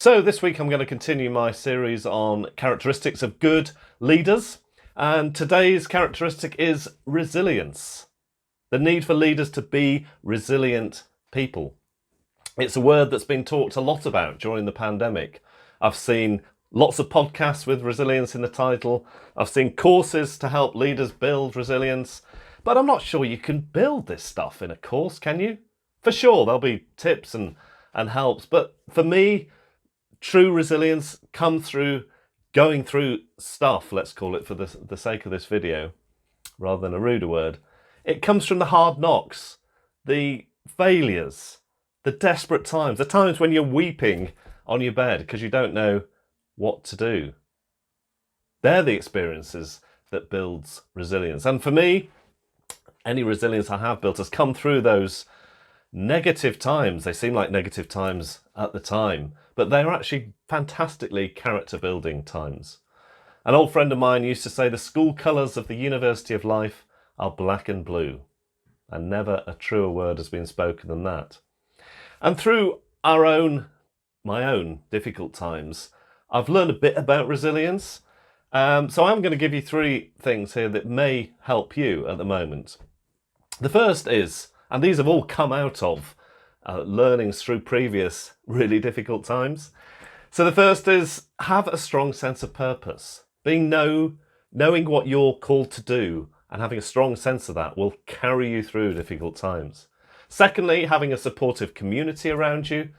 So this week I'm going to continue my series on characteristics of good leaders, and today's characteristic is resilience. The need for leaders to be resilient people. It's a word that's been talked a lot about during the pandemic. I've seen lots of podcasts with resilience in the title. I've seen courses to help leaders build resilience, but I'm not sure you can build this stuff in a course, can you? For sure, there'll be tips and helps, but for me, true resilience comes through going through stuff, let's call it for the sake of this video, rather than a ruder word. It comes from the hard knocks, the failures, the desperate times, the times when you're weeping on your bed because you don't know what to do. They're the experiences that builds resilience. And for me, any resilience I have built has come through those negative times. They seem like negative times at the time, but they're actually fantastically character building times. An old friend of mine used to say the school colours of the University of Life are black and blue, and never a truer word has been spoken than that. And through my own difficult times, I've learned a bit about resilience. So I'm going to give you three things here that may help you at the moment. The first is, and these have all come out of learnings through previous really difficult times. So the first is have a strong sense of purpose. Knowing what you're called to do and having a strong sense of that will carry you through difficult times. Secondly, having a supportive community around you,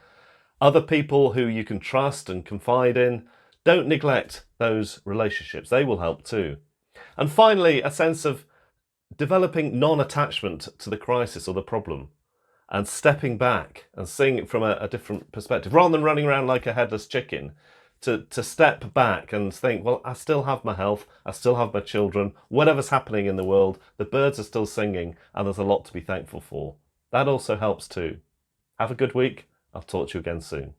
other people who you can trust and confide in. Don't neglect those relationships. They will help too. And finally, a sense of developing non-attachment to the crisis or the problem and stepping back and seeing it from a different perspective, rather than running around like a headless chicken, to step back and think, well, I still have my health, I still have my children, whatever's happening in the world, the birds are still singing, and there's a lot to be thankful for. That also helps too. Have a good week. I'll talk to you again soon.